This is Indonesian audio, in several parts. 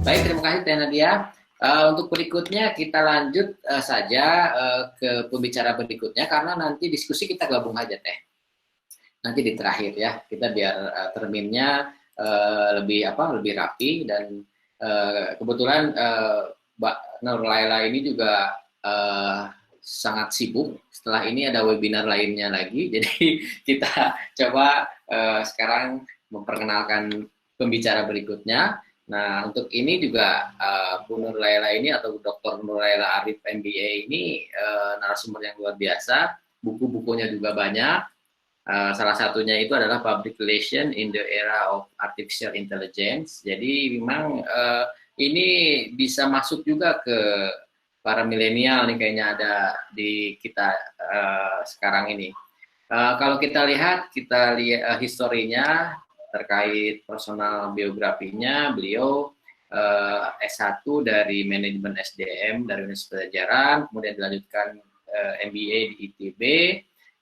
Baik, terima kasih Teh Nadia. Untuk berikutnya kita lanjut saja ke pembicara berikutnya karena nanti diskusi kita gabung aja Teh. Nanti di terakhir ya, kita biar terminnya lebih rapi dan kebetulan Mbak Nur Laila ini juga sangat sibuk. Setelah ini ada webinar lainnya lagi, jadi kita coba sekarang memperkenalkan pembicara berikutnya. Nah, untuk ini juga Bu Nur Laila ini atau Dr. Nur Laila Arif MBA ini narasumber yang luar biasa. Buku-bukunya juga banyak. Salah satunya itu adalah Public Relation in the Era of Artificial Intelligence. Jadi memang ini bisa masuk juga ke para milenial nih kayaknya ada di kita sekarang ini. Kalau kita lihat historinya terkait personal biografinya, beliau S1 dari manajemen SDM dari Universitas Pajajaran, kemudian dilanjutkan MBA di ITB,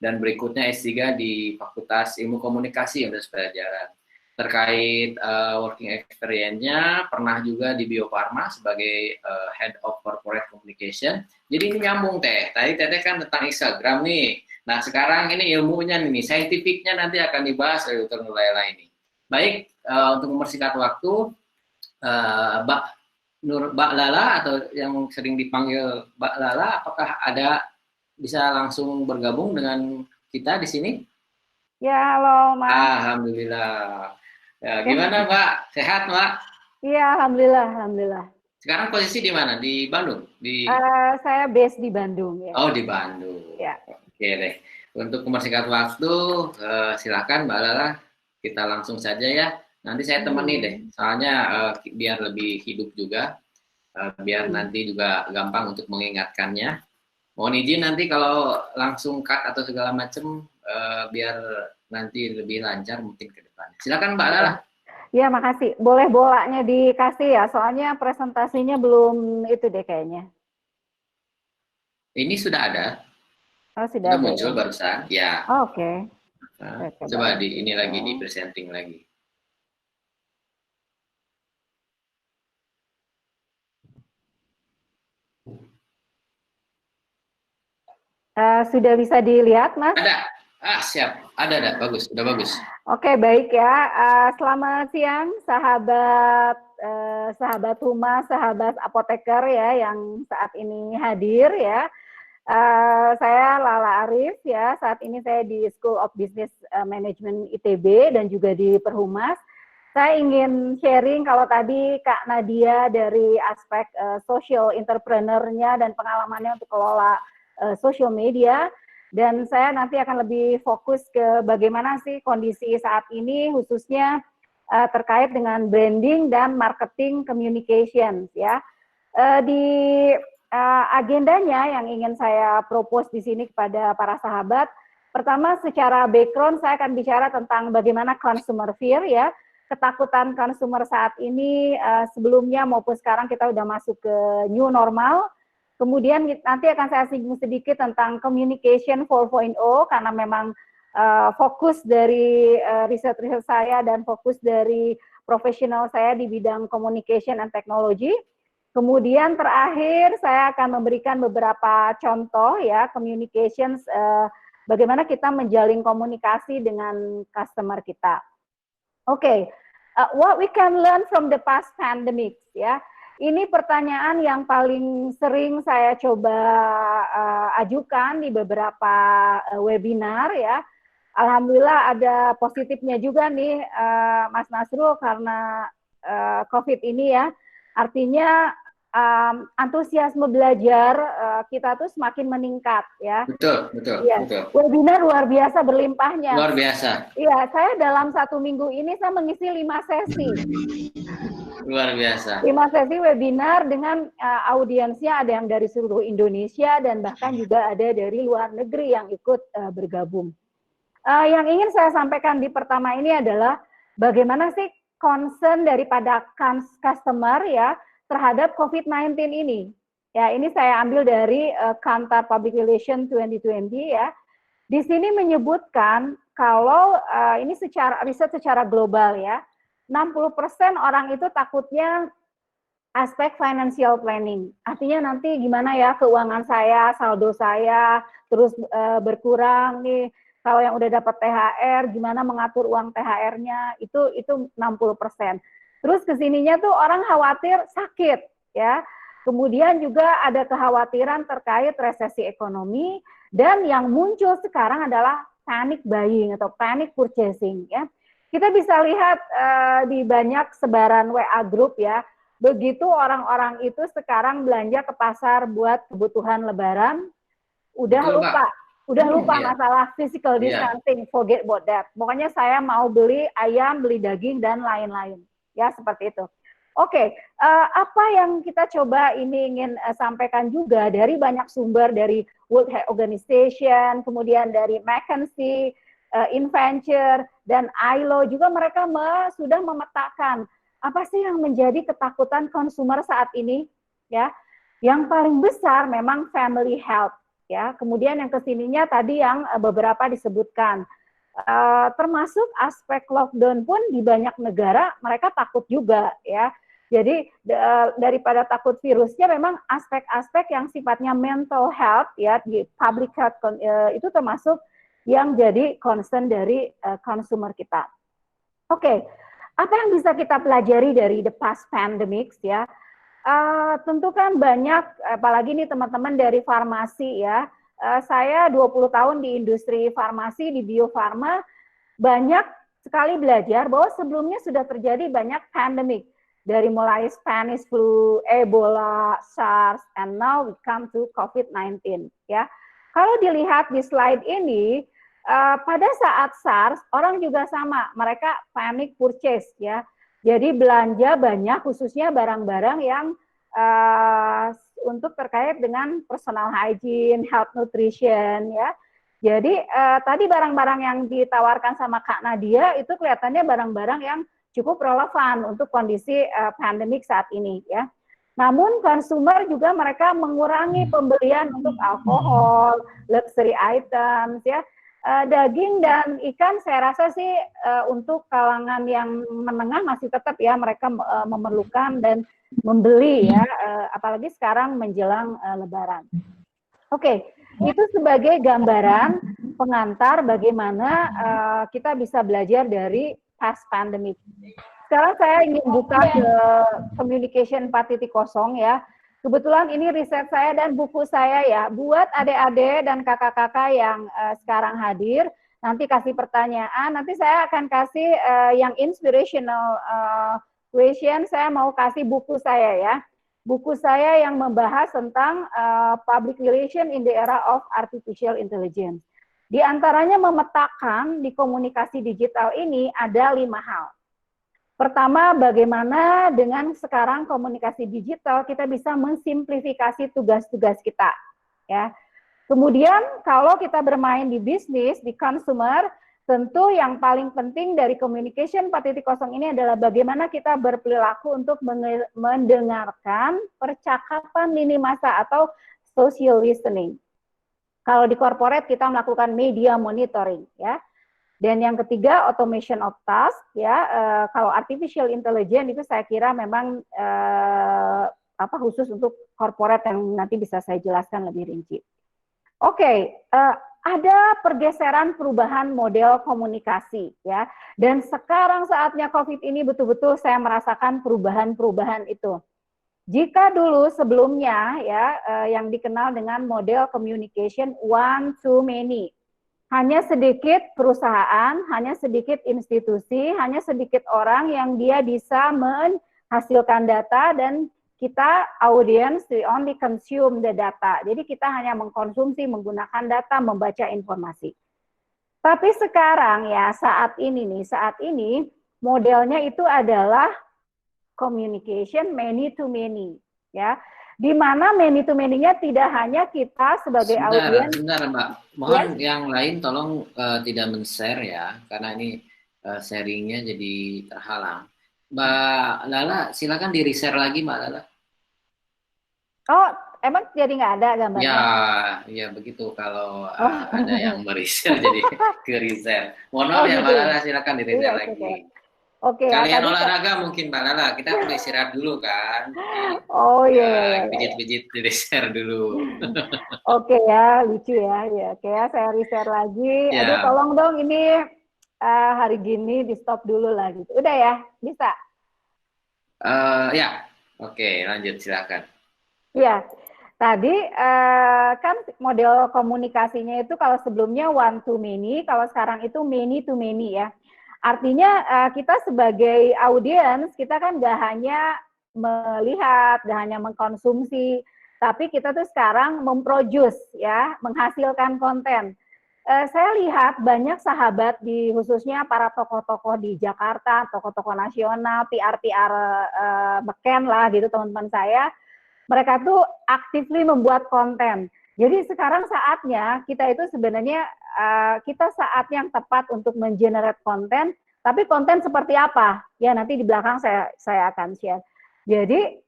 dan berikutnya S3 di Fakultas Ilmu Komunikasi Universitas Pajajaran. Terkait working experience-nya, pernah juga di Bio Farma sebagai Head of Corporate Communication. Jadi ini nyambung Teh. Tadi Teteh kan tentang Instagram nih. Nah sekarang ini ilmunya nih, scientific-nya nanti akan dibahas oleh Dr. Nurlaila ini. Baik, untuk mempersingkat waktu, Mbak Lala atau yang sering dipanggil Mbak Lala, apakah ada bisa langsung bergabung dengan kita di sini? Ya, halo Mas. Alhamdulillah. Ya, gimana Mbak? Sehat Mbak? Iya, alhamdulillah, alhamdulillah. Sekarang posisi di mana? Di Bandung? Saya base di Bandung ya. Oh, di Bandung. Ya. Oke deh. Untuk mempersingkat waktu, silakan Mbak Lala, kita langsung saja ya. Nanti saya temani deh, soalnya biar lebih hidup juga, biar nanti juga gampang untuk mengingatkannya. Mohon izin nanti kalau langsung cut atau segala macam, biar nanti lebih lancar mungkin ke depan. Silakan Mbak Lala. Ya, makasih. Boleh bolanya dikasih ya, soalnya presentasinya belum itu deh kayaknya. Ini sudah ada. Oh, Sudah sudah ada muncul ya. barusan. Ya. Oh, oke. Nah, coba ini lagi di presenting lagi. Sudah bisa dilihat, Mas? Ada. Siap. Ada. Bagus. Sudah bagus. Oke, baik ya. Selamat siang, sahabat sahabat Humas, sahabat apoteker ya yang saat ini hadir ya. Saya Lala Arif ya, saat ini saya di School of Business Management ITB dan juga di Perhumas. Saya ingin sharing kalau tadi Kak Nadia dari aspek social entrepreneur-nya dan pengalamannya untuk kelola social media, dan saya nanti akan lebih fokus ke bagaimana sih kondisi saat ini khususnya terkait dengan branding dan marketing communications ya. Di agendanya yang ingin saya propose di sini kepada para sahabat, pertama secara background saya akan bicara tentang bagaimana consumer fear ya, ketakutan consumer saat ini sebelumnya maupun sekarang kita udah masuk ke new normal. Kemudian nanti akan saya singgung sedikit tentang communication 4.0 karena memang fokus dari riset-riset saya dan fokus dari profesional saya di bidang communication and technology. Kemudian terakhir saya akan memberikan beberapa contoh ya communications bagaimana kita menjalin komunikasi dengan customer kita. Oke, what we can learn from the past pandemic ya. Ini pertanyaan yang paling sering saya coba ajukan di beberapa webinar ya. Alhamdulillah ada positifnya juga nih Mas Nasrul karena COVID ini ya. Artinya antusiasme belajar kita tuh semakin meningkat ya. Betul. Webinar luar biasa berlimpahnya. Luar biasa. Iya, saya dalam 1 minggu ini saya mengisi 5 sesi. Luar biasa. 5 sesi webinar dengan audiensnya ada yang dari seluruh Indonesia dan bahkan juga ada dari luar negeri yang ikut bergabung. Yang ingin saya sampaikan di pertama ini adalah bagaimana sih concern daripada customer ya terhadap COVID-19 ini. Ya, ini saya ambil dari Kantar Public Relations 2020 ya. Di sini menyebutkan kalau ini secara riset secara global ya, 60% orang itu takutnya aspek financial planning. Artinya nanti gimana ya keuangan saya, saldo saya terus berkurang nih. Kalau yang udah dapat THR, gimana mengatur uang THR-nya, itu 60%. Terus kesininya tuh orang khawatir sakit, ya. Kemudian juga ada kekhawatiran terkait resesi ekonomi, dan yang muncul sekarang adalah panic buying atau panic purchasing, ya. Kita bisa lihat di banyak sebaran WA group, ya. Begitu orang-orang itu sekarang belanja ke pasar buat kebutuhan Lebaran, udah Betul, lupa. Mbak. Udah lupa Iya. masalah physical Iya. distancing, forget about that. Pokoknya saya mau beli ayam, beli daging, dan lain-lain. Ya, seperti itu. Oke, apa yang kita coba ini ingin sampaikan juga dari banyak sumber, dari World Health Organization, kemudian dari McKinsey, Inventure, dan ILO, juga mereka sudah memetakan apa sih yang menjadi ketakutan konsumer saat ini, ya. Yang paling besar memang family health, ya. Kemudian yang kesininya tadi yang beberapa disebutkan, termasuk aspek lockdown pun di banyak negara mereka takut juga, ya. Jadi daripada takut virusnya, memang aspek-aspek yang sifatnya mental health, ya, di public health itu termasuk yang jadi concern dari consumer kita. Oke, apa yang bisa kita pelajari dari the past pandemics, ya? Tentu kan banyak, apalagi nih teman-teman dari farmasi, ya. Saya 20 tahun di industri farmasi, di Bio Farma, banyak sekali belajar bahwa sebelumnya sudah terjadi banyak pandemik. Dari mulai Spanish flu, Ebola, SARS, and now we come to COVID-19, ya. Kalau dilihat di slide ini, pada saat SARS, orang juga sama, mereka panic purchase, ya. Jadi belanja banyak, khususnya barang-barang yang untuk terkait dengan personal hygiene, health nutrition, ya. Jadi tadi barang-barang yang ditawarkan sama Kak Nadia itu kelihatannya barang-barang yang cukup relevan untuk kondisi pandemik saat ini, ya. Namun konsumer juga mereka mengurangi pembelian untuk alkohol, luxury items, ya. Daging dan ikan saya rasa sih untuk kalangan yang menengah masih tetap, ya, mereka memerlukan dan membeli, ya, apalagi sekarang menjelang Lebaran. Oke, itu sebagai gambaran pengantar bagaimana kita bisa belajar dari past pandemic. Sekarang saya ingin buka ke Communication 4.0, ya. Kebetulan ini riset saya dan buku saya, ya. Buat adik-adik dan kakak-kakak yang sekarang hadir, nanti kasih pertanyaan, nanti saya akan kasih yang inspirational question, saya mau kasih buku saya, ya. Buku saya yang membahas tentang public relation in the era of artificial intelligence. Di antaranya memetakan di komunikasi digital ini ada 5 hal. Pertama, bagaimana dengan sekarang komunikasi digital kita bisa mensimplifikasi tugas-tugas kita, ya. Kemudian kalau kita bermain di bisnis, di consumer, tentu yang paling penting dari Communication 4.0 ini adalah bagaimana kita berperilaku untuk mendengarkan percakapan lini masa atau social listening. Kalau di corporate kita melakukan media monitoring, ya. Dan yang ketiga, automation of task, ya. Kalau artificial intelligence itu saya kira memang khusus untuk corporate yang nanti bisa saya jelaskan lebih rinci. Oke, ada pergeseran perubahan model komunikasi, ya. Dan sekarang saatnya COVID ini betul-betul saya merasakan perubahan-perubahan itu. Jika dulu sebelumnya, ya, yang dikenal dengan model communication one to many, hanya sedikit perusahaan, hanya sedikit institusi, hanya sedikit orang yang dia bisa menghasilkan data, dan kita audience we only consume the data. Jadi kita hanya mengkonsumsi, menggunakan data, membaca informasi. Tapi sekarang, ya, saat ini modelnya itu adalah communication many to many, ya. Di mana many to many-nya tidak hanya kita sebagai audiens. Sebentar, Mbak. Mohon yang lain tolong tidak men-share, ya, karena ini sharingnya jadi terhalang. Mbak Lala, silakan di-share lagi, Mbak Lala. Oh, emang jadi nggak ada gambarnya? Ya begitu. Kalau ada yang mer-share jadi ke-share. Mohon maaf, ya, gitu. Mbak Lala, silakan di-share lagi. Okay. Oke ya, Kalian tadi olahraga mungkin Mbak Lala, kita perlu istirahat dulu kan. Jadi, oh iya iya ya, iya. pijit-pijit di share dulu. Oke ya, lucu ya. Ya, oke ya, saya share lagi. Aduh, Ya, tolong dong ini hari gini di stop dulu lah gitu. Udah ya, bisa. ya, oke, lanjut silakan. Ya, tadi kan model komunikasinya itu kalau sebelumnya one to many, kalau sekarang itu many to many ya. Artinya kita sebagai audiens, kita kan nggak hanya melihat, nggak hanya mengkonsumsi, tapi kita tuh sekarang memproduce ya, menghasilkan konten. Saya lihat banyak sahabat di khususnya para tokoh-tokoh di Jakarta, tokoh-tokoh nasional, PR-PR beken lah gitu teman-teman saya, mereka tuh actively membuat konten. Jadi sekarang saatnya kita itu sebenarnya kita saat yang tepat untuk mengenerate konten, tapi konten seperti apa? Ya nanti di belakang saya akan share. Jadi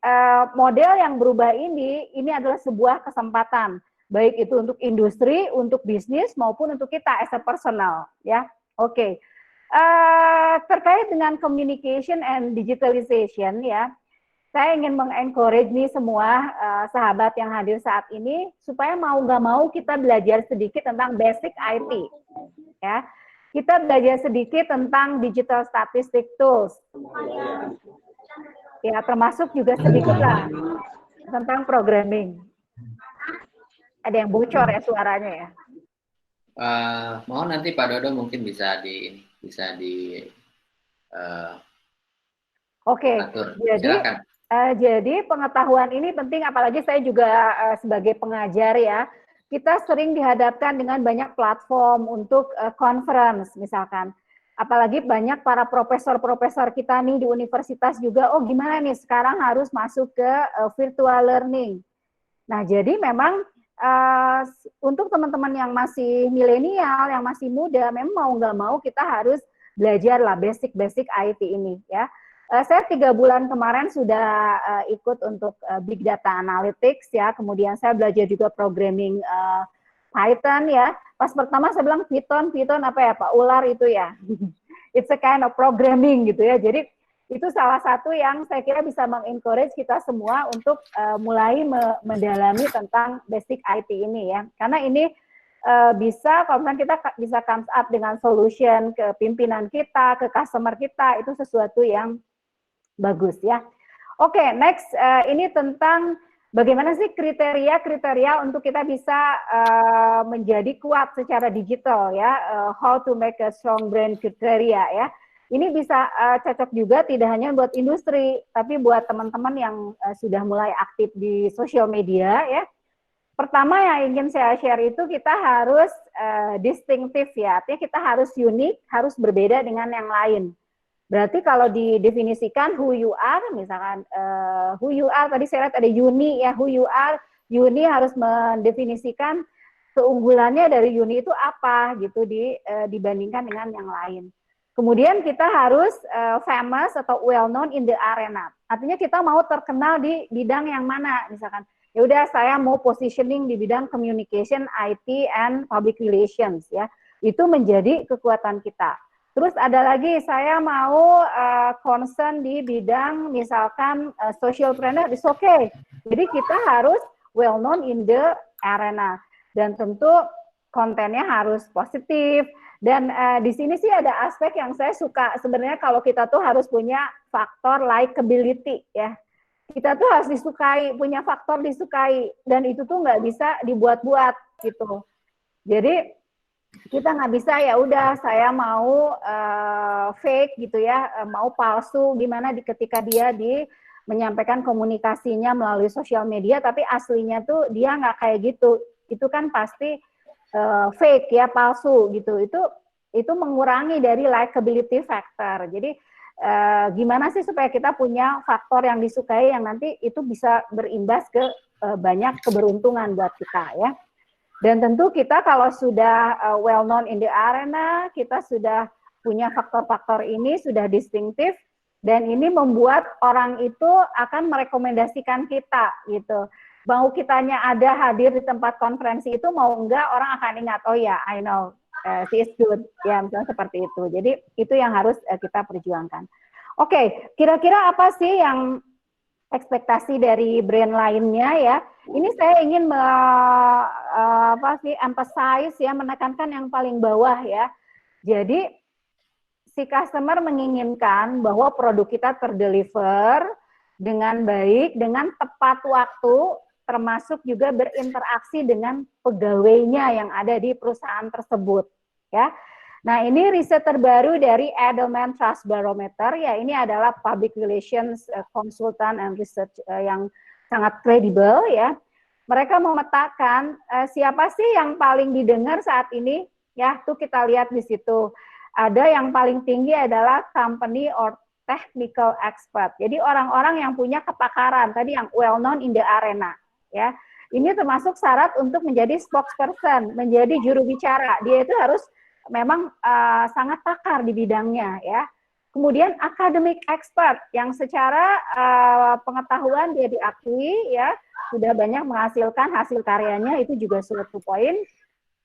model yang berubah ini adalah sebuah kesempatan, baik itu untuk industri, untuk bisnis maupun untuk kita as a personal, ya. Oke. Terkait dengan communication and digitalization ya, saya ingin mengencourage nih semua sahabat yang hadir saat ini supaya mau nggak mau kita belajar sedikit tentang basic IT ya. Kita belajar sedikit tentang digital statistic tools. Ya, termasuk juga sedikit lah tentang programming. Ada yang bocor ya suaranya ya. Mohon nanti Pak Dodo mungkin bisa di Oke, atur. jadi Silakan. jadi pengetahuan ini penting, apalagi saya juga sebagai pengajar ya. Kita sering dihadapkan dengan banyak platform untuk conference misalkan. Apalagi banyak para profesor-profesor kita nih di universitas juga, oh gimana nih sekarang harus masuk ke virtual learning. Nah jadi memang untuk teman-teman yang masih milenial, yang masih muda, memang mau nggak mau kita harus belajar lah basic-basic IT ini ya. Saya 3 bulan kemarin sudah ikut untuk Big Data Analytics ya, kemudian saya belajar juga programming Python ya. Pas pertama saya bilang Python apa ya Pak? Ular itu ya. It's a kind of programming gitu ya. Jadi itu salah satu yang saya kira bisa mengencourage kita semua untuk mulai mendalami tentang basic IT ini ya. Karena ini bisa kalau misalnya kita bisa comes up dengan solution ke pimpinan kita, ke customer kita, itu sesuatu yang bagus ya. Oke, next ini tentang bagaimana sih kriteria untuk kita bisa menjadi kuat secara digital ya, how to make a strong brand kriteria ya. Ini bisa cocok juga tidak hanya buat industri, tapi buat teman-teman yang sudah mulai aktif di sosial media ya. Pertama yang ingin saya share itu kita harus distinktif ya, artinya kita harus unik, harus berbeda dengan yang lain. Berarti kalau didefinisikan who you are, misalkan who you are, tadi saya lihat ada Uni ya, who you are, Uni harus mendefinisikan keunggulannya dari Uni itu apa gitu dibandingkan dengan yang lain. Kemudian kita harus famous atau well known in the arena. Artinya kita mau terkenal di bidang yang mana, misalkan ya udah saya mau positioning di bidang communication, IT and public relations ya. Itu menjadi kekuatan kita. Terus ada lagi, saya mau concern di bidang misalkan socialpreneur, it's okay. Jadi kita harus well known in the arena. Dan tentu kontennya harus positif. Dan di sini sih ada aspek yang saya suka. Sebenarnya kalau kita tuh harus punya faktor likability ya. Kita tuh harus disukai, punya faktor disukai. Dan itu tuh nggak bisa dibuat-buat gitu. Jadi kita nggak bisa ya udah saya mau fake gitu ya, mau palsu gimana ketika dia menyampaikan komunikasinya melalui sosial media, tapi aslinya tuh dia nggak kayak gitu. Itu kan pasti fake ya, palsu gitu. Itu mengurangi dari likability factor. Jadi gimana sih supaya kita punya faktor yang disukai yang nanti itu bisa berimbas ke banyak keberuntungan buat kita ya. Dan tentu kita kalau sudah well known in the arena, kita sudah punya faktor-faktor ini, sudah distinktif, dan ini membuat orang itu akan merekomendasikan kita gitu. Mau kitanya ada hadir di tempat konferensi itu, mau enggak orang akan ingat, oh ya, I know, she is good, ya misalnya seperti itu. Jadi itu yang harus kita perjuangkan. Oke, kira-kira apa sih yang ekspektasi dari brand lainnya ya? Ini saya ingin emphasize ya, menekankan yang paling bawah ya. Jadi si customer menginginkan bahwa produk kita terdeliver dengan baik, dengan tepat waktu, termasuk juga berinteraksi dengan pegawainya yang ada di perusahaan tersebut. Ya, nah ini riset terbaru dari Edelman Trust Barometer. Ya, ini adalah public relations consultant and research yang sangat kredibel ya. Mereka memetakan siapa sih yang paling didengar saat ini. Ya, tuh kita lihat di situ. Ada yang paling tinggi adalah company or technical expert. Jadi orang-orang yang punya kepakaran, tadi yang well known in the arena. Ya, ini termasuk syarat untuk menjadi spokesperson, menjadi juru bicara. Dia itu harus memang sangat pakar di bidangnya. Ya. Kemudian academic expert yang secara pengetahuan dia diakui, ya sudah banyak menghasilkan hasil karyanya, itu juga suatu poin.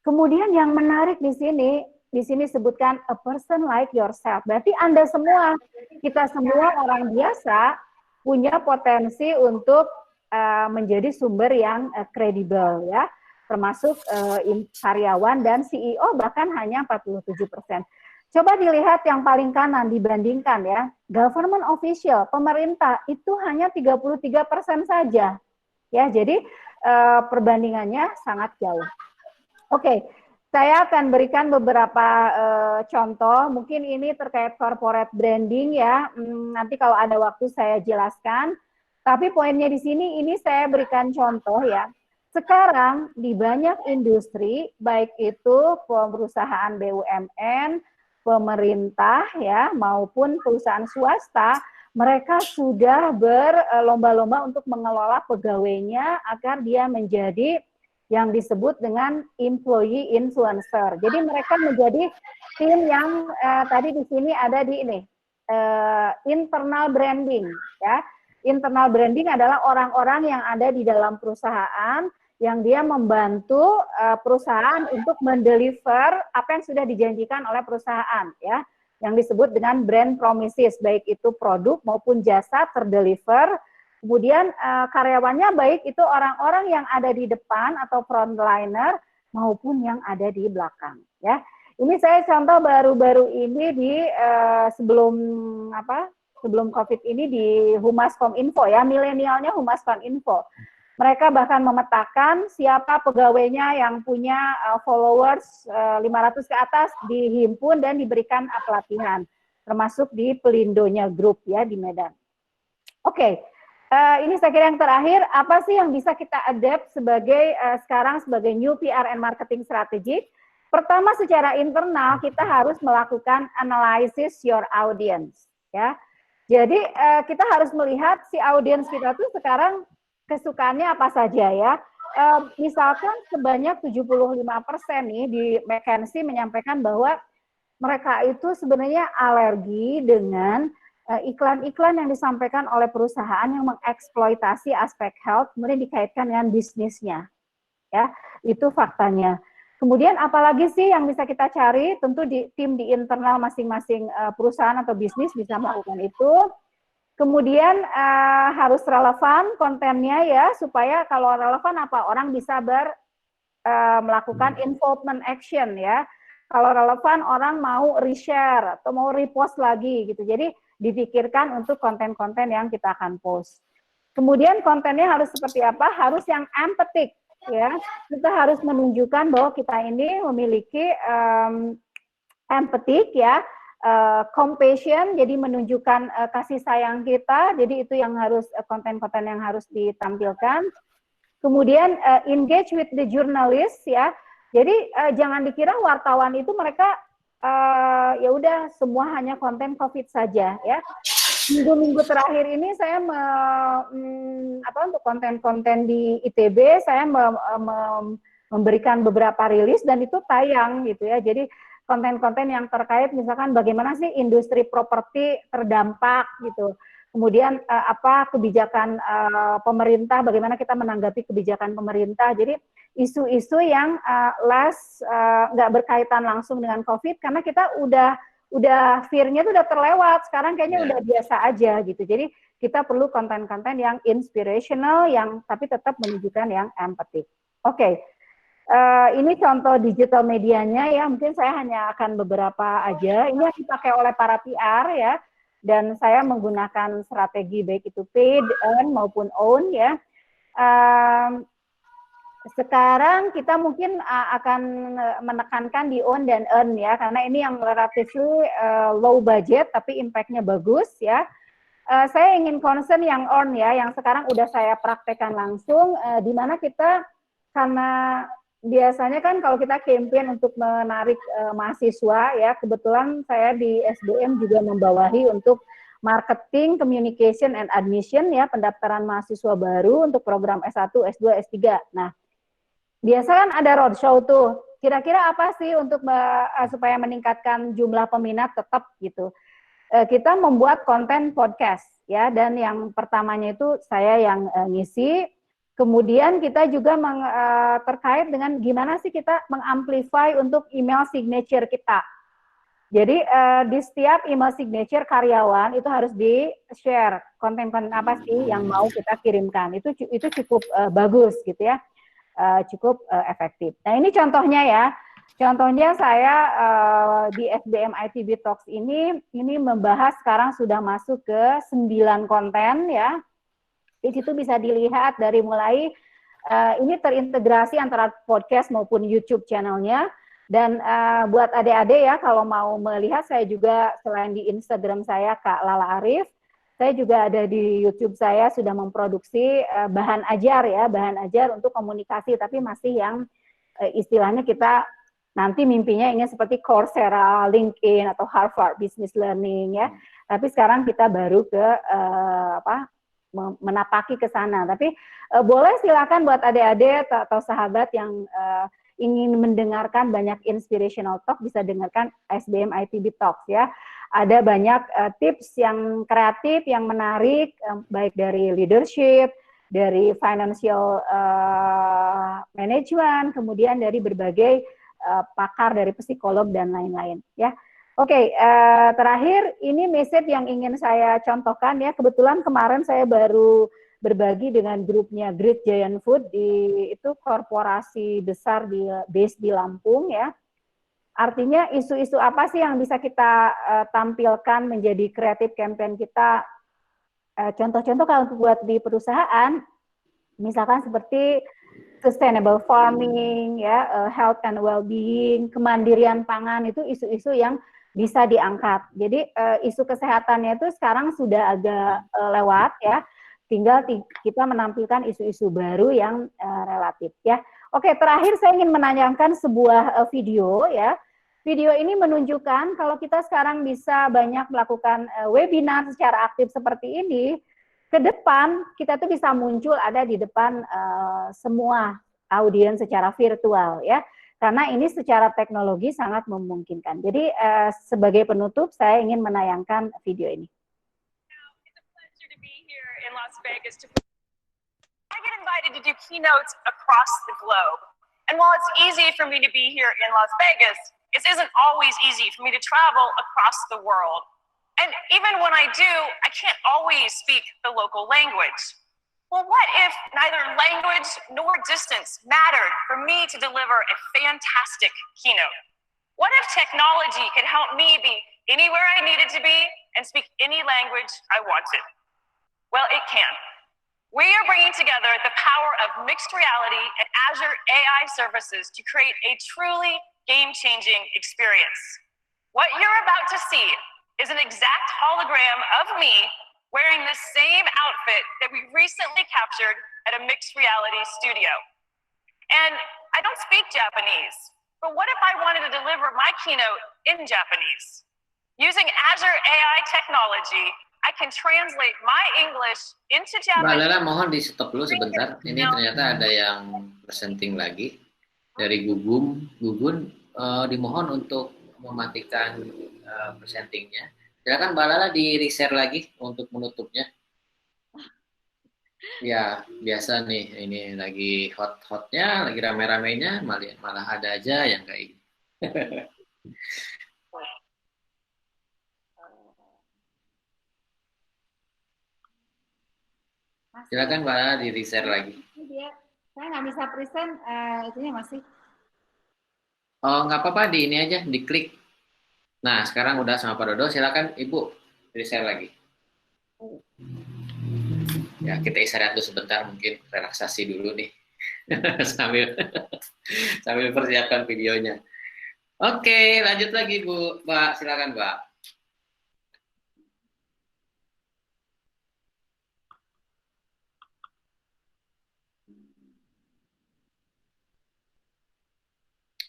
Kemudian yang menarik di sini sebutkan a person like yourself. Berarti Anda semua, kita semua orang biasa punya potensi untuk menjadi sumber yang kredibel ya, termasuk karyawan dan CEO bahkan hanya 47%. Coba dilihat yang paling kanan dibandingkan ya, government official, pemerintah itu hanya 33% saja. Ya, jadi perbandingannya sangat jauh. Oke. Saya akan berikan beberapa contoh, mungkin ini terkait corporate branding ya, nanti kalau ada waktu saya jelaskan, tapi poinnya di sini ini saya berikan contoh ya. Sekarang di banyak industri, baik itu perusahaan BUMN, pemerintah ya, maupun perusahaan swasta, mereka sudah berlomba-lomba untuk mengelola pegawainya agar dia menjadi yang disebut dengan employee influencer. Jadi mereka menjadi tim yang tadi di sini ada di ini internal branding. Ya, internal branding adalah orang-orang yang ada di dalam perusahaan yang dia membantu perusahaan untuk mendeliver apa yang sudah dijanjikan oleh perusahaan. Ya, yang disebut dengan brand promises, baik itu produk maupun jasa terdeliver. Kemudian karyawannya baik itu orang-orang yang ada di depan atau frontliner maupun yang ada di belakang. Ya, ini saya contoh baru-baru ini di sebelum COVID ini di Humas Kominfo ya, milenialnya Humas Kominfo. Mereka bahkan memetakan siapa pegawainya yang punya followers 500 ke atas dihimpun dan diberikan pelatihan, termasuk di Pelindonya Group ya di Medan. Oke. Ini saya kira yang terakhir, apa sih yang bisa kita adapt sebagai sekarang sebagai new PR and marketing strategy? Pertama, secara internal kita harus melakukan analysis your audience, ya. Jadi kita harus melihat si audience kita tuh sekarang kesukaannya apa saja ya. Misalkan sebanyak 75% nih di McKinsey menyampaikan bahwa mereka itu sebenarnya alergi dengan iklan-iklan yang disampaikan oleh perusahaan yang mengeksploitasi aspek health kemudian dikaitkan dengan bisnisnya, ya itu faktanya. Kemudian apalagi sih yang bisa kita cari? Tentu tim di internal masing-masing perusahaan atau bisnis bisa melakukan itu. Kemudian harus relevan kontennya ya, supaya kalau relevan apa orang bisa melakukan involvement action ya. Kalau relevan orang mau reshare atau mau repost lagi gitu. Jadi dipikirkan untuk konten-konten yang kita akan post. Kemudian kontennya harus seperti apa? Harus yang empathetic ya. Kita harus menunjukkan bahwa kita ini memiliki empathetic ya, compassion, jadi menunjukkan kasih sayang kita. Jadi itu yang harus konten-konten yang harus ditampilkan. Kemudian engage with the journalist ya. Jadi jangan dikira wartawan itu mereka ya udah semua hanya konten COVID saja ya. Minggu-minggu terakhir ini saya untuk konten-konten di ITB saya memberikan beberapa rilis dan itu tayang gitu ya. Jadi konten-konten yang terkait misalkan bagaimana sih industri properti terdampak gitu. Kemudian apa kebijakan pemerintah, bagaimana kita menanggapi kebijakan pemerintah. Jadi isu-isu yang nggak berkaitan langsung dengan COVID, karena kita udah fear-nya tuh udah terlewat, sekarang kayaknya udah biasa aja gitu. Jadi kita perlu konten-konten yang inspirational, yang tapi tetap menunjukkan yang empatik. Oke. Ini contoh digital medianya ya, mungkin saya hanya akan beberapa aja. Ini yang dipakai oleh para PR ya, dan saya menggunakan strategi baik itu paid, earn maupun own ya. Sekarang kita mungkin akan menekankan di own dan earn ya, karena ini yang relatively low budget tapi impact-nya bagus ya. Saya ingin concern yang earn ya, yang sekarang udah saya praktekkan langsung, di mana kita karena biasanya kan kalau kita campaign untuk menarik mahasiswa ya, kebetulan saya di SBM juga membawahi untuk marketing, communication, and admission ya, pendaftaran mahasiswa baru untuk program S1, S2, S3. Nah, biasa kan ada roadshow tuh, kira-kira apa sih untuk supaya meningkatkan jumlah peminat tetap gitu. Kita membuat konten podcast ya, dan yang pertamanya itu saya yang ngisi. Kemudian kita juga terkait dengan gimana sih kita mengamplify untuk email signature kita. Jadi di setiap email signature karyawan itu harus di-share konten-konten apa sih yang mau kita kirimkan. Itu cukup bagus gitu ya, cukup efektif. Nah ini contohnya ya. Contohnya saya di SBM ITB Talks ini membahas sekarang sudah masuk ke 9 konten ya. Di situ bisa dilihat dari mulai ini terintegrasi antara podcast maupun YouTube channelnya. Dan buat adik-adik ya, kalau mau melihat, saya juga selain di Instagram saya Kak Lala Arif, saya juga ada di YouTube saya sudah memproduksi bahan ajar ya, bahan ajar untuk komunikasi, tapi masih yang istilahnya kita nanti mimpinya ingin seperti Coursera, LinkedIn, atau Harvard Business Learning ya. Tapi sekarang kita baru ke menapaki ke sana. Tapi boleh silakan buat adik-adik atau sahabat yang ingin mendengarkan banyak inspirational talk, bisa dengarkan SBM ITB Talks ya. Ada banyak tips yang kreatif, yang menarik, baik dari leadership, dari financial management, kemudian dari berbagai pakar dari psikolog dan lain-lain ya. Oke, terakhir ini message yang ingin saya contohkan ya. Kebetulan kemarin saya baru berbagi dengan grupnya Great Giant Food, itu korporasi besar base di Lampung ya. Artinya isu-isu apa sih yang bisa kita tampilkan menjadi creative campaign kita. Contoh-contoh kalau buat di perusahaan, misalkan seperti sustainable farming ya, health and well-being, kemandirian pangan, itu isu-isu yang bisa diangkat. Jadi isu kesehatannya itu sekarang sudah agak lewat ya, tinggal kita menampilkan isu-isu baru yang relatif ya. Oke, terakhir saya ingin menanyakan sebuah video ya. Video ini menunjukkan kalau kita sekarang bisa banyak melakukan webinar secara aktif seperti ini, ke depan kita tuh bisa muncul ada di depan semua audiens secara virtual ya. Karena ini secara teknologi sangat memungkinkan. Jadi sebagai penutup saya ingin menayangkan video ini. I get invited to do keynotes across the globe. And while it's easy for me to be here in Las Vegas, it isn't always easy for me to travel across the world. And even when I do, I can't always speak the local language. Well, what if neither language nor distance mattered for me to deliver a fantastic keynote? What if technology could help me be anywhere I needed to be and speak any language I wanted? Well, it can. We are bringing together the power of mixed reality and Azure AI services to create a truly game-changing experience. What you're about to see is an exact hologram of me wearing the same outfit that we recently captured at a mixed reality studio. And I don't speak Japanese, but what if I wanted to deliver my keynote in Japanese? Using Azure AI technology, I can translate my English into Japanese. Mbak Lela, mohon di stop dulu sebentar. Ini ternyata ada yang presenting lagi dari Gugun. Dimohon untuk mematikan presentingnya. Silakan Mbak Lala di reshare lagi untuk menutupnya. Ya, biasa nih, ini lagi hot-hotnya, lagi rame-ramenya, malah ada aja yang kayak ini. Silakan Pak, di-share lagi. Ini dia, saya nggak bisa present, itunya masih. Oh, nggak apa-apa, di ini aja, diklik. Nah, sekarang udah sama Pak Dodo, silakan Ibu, di-share lagi. Ya, kita istirahat dulu sebentar, mungkin relaksasi dulu nih. sambil sambil persiapkan videonya. Oke, lanjut lagi Bu. Pak, silakan Pak.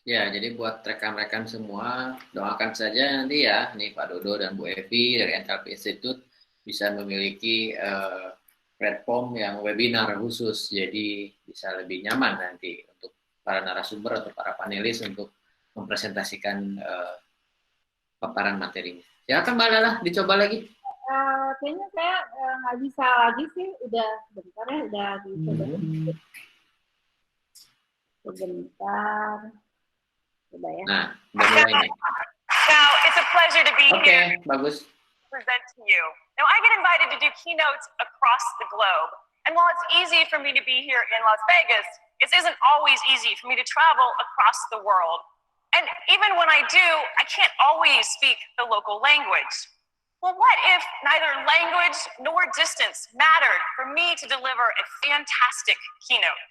Ya, jadi buat rekan-rekan semua, doakan saja nanti ya, nih Pak Dodo dan Bu Evi dari NTLP Institute bisa memiliki platform yang webinar khusus, jadi bisa lebih nyaman nanti untuk para narasumber atau para panelis untuk mempresentasikan paparan materinya. Silakan Mbak Lala, dicoba lagi. Kayaknya saya nggak bisa lagi sih, udah sebentar ya, udah dicoba. Sebentar. Coba ya. Nah, udah mulai nih. Now, it's a pleasure to be here. Oke, bagus. Present to you. Now, I get invited to do keynotes across the globe. And while it's easy for me to be here in Las Vegas, it isn't always easy for me to travel across the world. And even when I do, I can't always speak the local language. Well, what if neither language nor distance mattered for me to deliver a fantastic keynote?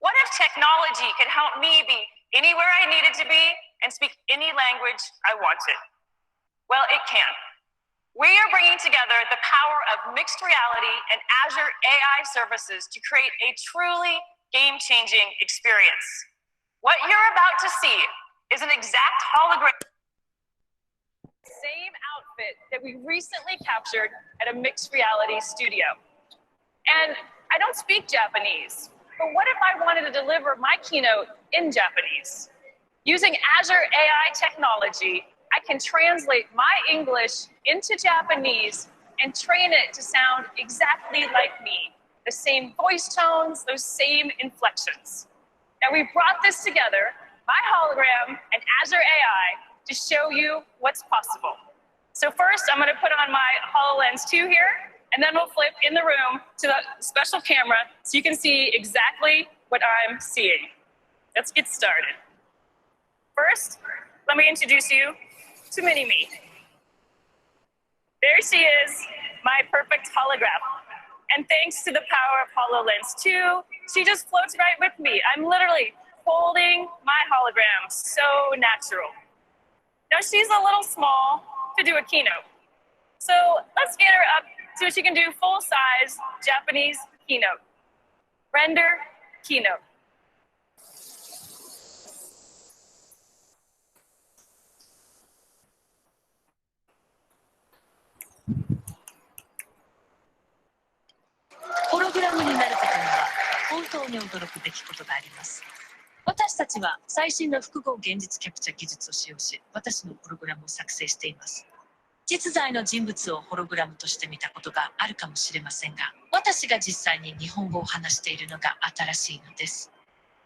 What if technology could help me be anywhere I needed to be and speak any language I wanted? Well, it can. We are bringing together the power of mixed reality and Azure AI services to create a truly game-changing experience. What you're about to see is an exact hologram. Same outfit that we recently captured at a mixed reality studio. And I don't speak Japanese, but what if I wanted to deliver my keynote in Japanese? Using Azure AI technology, I can translate my English into Japanese and train it to sound exactly like me. The same voice tones, those same inflections. Now we brought this together, my hologram and Azure AI, to show you what's possible. So first, I'm going to put on my HoloLens 2 here, and then we'll flip in the room to the special camera so you can see exactly what I'm seeing. Let's get started. First, let me introduce you to Mini-Me. There she is, my perfect hologram. And thanks to the power of HoloLens 2, she just floats right with me. I'm literally holding my hologram, so natural. Now she's a little small to do a keynote. So let's get her up so she can do full-size Japanese keynote. Render keynote.ホログラムになることには本当に驚くべきことがあります。私たちは最新の複合現実キャプチャ技術を使用し、私のホログラムを作成しています。実在の人物をホログラムとして見たことがあるかもしれませんが、私が実際に日本語を話しているのが新しいのです。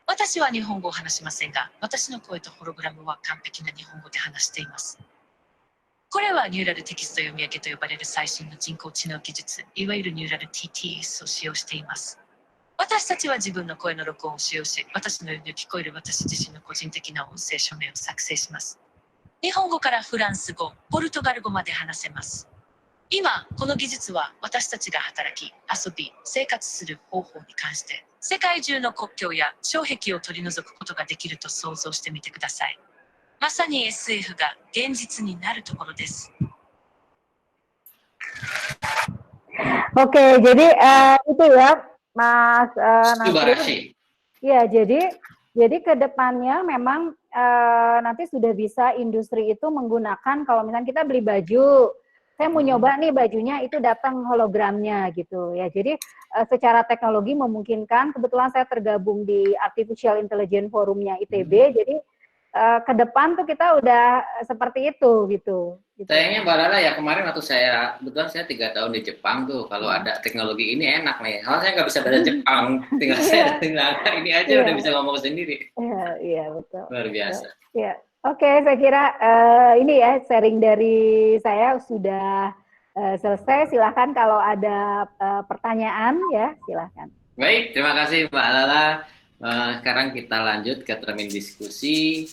私は日本語を話しませんが、私の声とホログラムは完璧な日本語で話しています。これはニューラルテキスト読み上げと呼ばれる最新の人工知能技術、いわゆるニューラル TTS を使用しています。私たちは自分の声の録音を使用し、私のように聞こえる私自身の個人的な音声署名を作成します。日本語からフランス語、ポルトガル語まで話せます。今、この技術は私たちが働き、遊び、生活する方法に関して、世界中の国境や障壁を取り除くことができると想像してみてください。まさに SF が現実になるところです。Oke, jadi itu ya, Mas Nasri. Ya, jadi ke depannya memang nanti sudah bisa industri itu menggunakan, kalau misalnya kita beli baju, saya mau nyoba nih bajunya itu datang hologramnya gitu ya. Jadi secara teknologi memungkinkan, kebetulan saya tergabung di Artificial Intelligence Forumnya ITB, jadi ke depan tuh kita udah seperti itu gitu. Sayangnya Mbak Lala ya, kemarin waktu kebetulan saya 3 tahun di Jepang tuh, kalau ada teknologi ini enak nih. Kalau saya nggak bisa bahasa Jepang, tinggal saya tinggal ini aja udah bisa ngomong sendiri. Iya, betul. Luar biasa. Iya. Oke, saya kira ini ya sharing dari saya sudah selesai. Silahkan kalau ada pertanyaan ya, silahkan. Baik, terima kasih Mbak Lala. Sekarang kita lanjut ke termin diskusi.